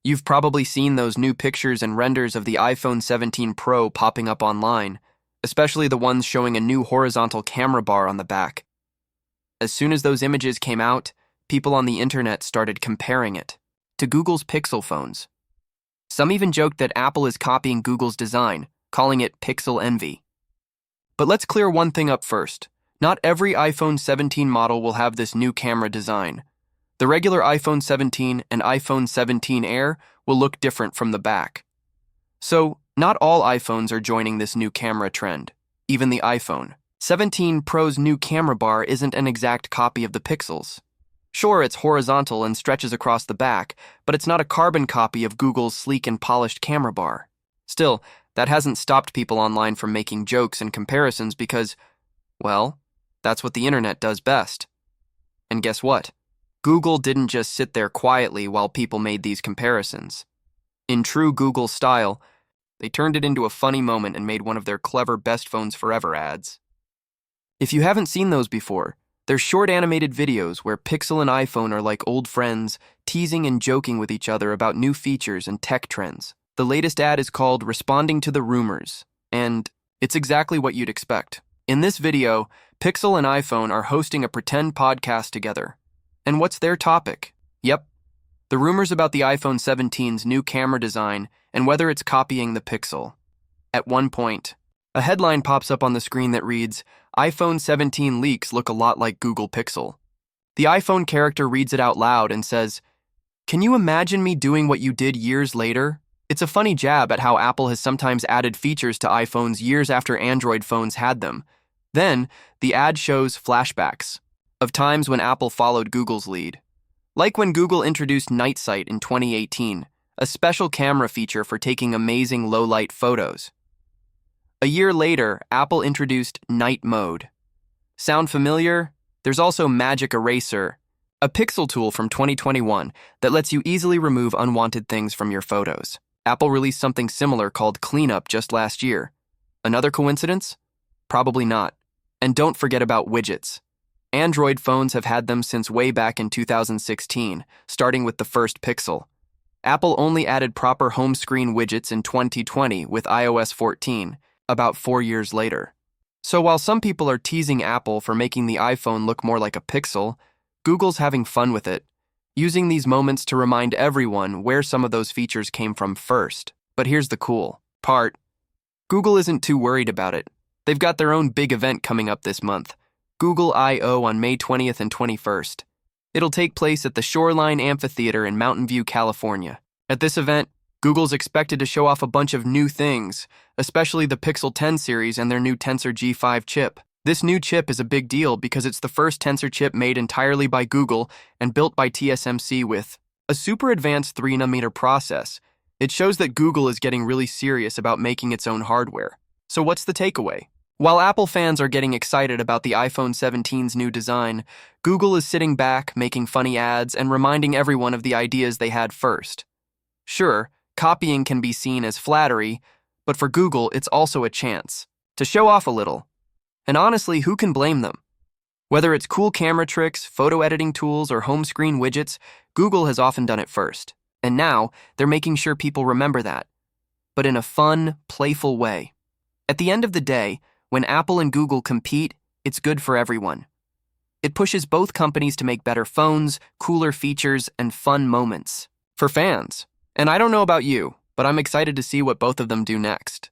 You've probably seen those new pictures and renders of the iPhone 17 Pro popping up online, especially the ones showing a new horizontal camera bar on the back. As soon as those images came out, people on the internet started comparing it to Google's Pixel phones. Some even joked that Apple is copying Google's design, calling it Pixel envy. But let's clear one thing up first. Not every iPhone 17 model will have this new camera design. The regular iPhone 17 and iPhone 17 Air will look different from the back. So, not all iPhones are joining this new camera trend, even the iPhone 17 Pro's new camera bar isn't an exact copy of the Pixel's. Sure, it's horizontal and stretches across the back, but it's not a carbon copy of Google's sleek and polished camera bar. Still, that hasn't stopped people online from making jokes and comparisons because, well, that's what the internet does best. And guess what? Google didn't just sit there quietly while people made these comparisons. In true Google style, they turned it into a funny moment and made one of their clever Best Phones Forever ads. If you haven't seen those before, they're short animated videos where Pixel and iPhone are like old friends, teasing and joking with each other about new features and tech trends. The latest ad is called Responding to the Rumors, and it's exactly what you'd expect. In this video, Pixel and iPhone are hosting a pretend podcast together. And what's their topic? Yep, the rumors about the iPhone 17's new camera design and whether it's copying the Pixel. At one point, a headline pops up on the screen that reads, iPhone 17 leaks look a lot like Google Pixel. The iPhone character reads it out loud and says, "Can you imagine me doing what you did years later?" It's a funny jab at how Apple has sometimes added features to iPhones years after Android phones had them. Then, the ad shows flashbacks of times when Apple followed Google's lead. Like when Google introduced Night Sight in 2018, a special camera feature for taking amazing low-light photos. A year later, Apple introduced Night Mode. Sound familiar? There's also Magic Eraser, a Pixel tool from 2021 that lets you easily remove unwanted things from your photos. Apple released something similar called Cleanup just last year. Another coincidence? Probably not. And don't forget about widgets. Android phones have had them since way back in 2016, starting with the first Pixel. Apple only added proper home screen widgets in 2020 with iOS 14, about 4 years later. So while some people are teasing Apple for making the iPhone look more like a Pixel, Google's having fun with it, using these moments to remind everyone where some of those features came from first. But here's the cool part. Google isn't too worried about it. They've got their own big event coming up this month, Google I/O on May 20th and 21st. It'll take place at the Shoreline Amphitheater in Mountain View, California. At this event, Google's expected to show off a bunch of new things, especially the Pixel 10 series and their new Tensor G5 chip. This new chip is a big deal because it's the first Tensor chip made entirely by Google and built by TSMC with a super advanced 3nm process. It shows that Google is getting really serious about making its own hardware. So what's the takeaway? While Apple fans are getting excited about the iPhone 17's new design, Google is sitting back, making funny ads, and reminding everyone of the ideas they had first. Sure, copying can be seen as flattery, but for Google, it's also a chance to show off a little. And honestly, who can blame them? Whether it's cool camera tricks, photo editing tools, or home screen widgets, Google has often done it first. And now, they're making sure people remember that, but in a fun, playful way. At the end of the day, when Apple and Google compete, it's good for everyone. It pushes both companies to make better phones, cooler features, and fun moments for fans. And I don't know about you, but I'm excited to see what both of them do next.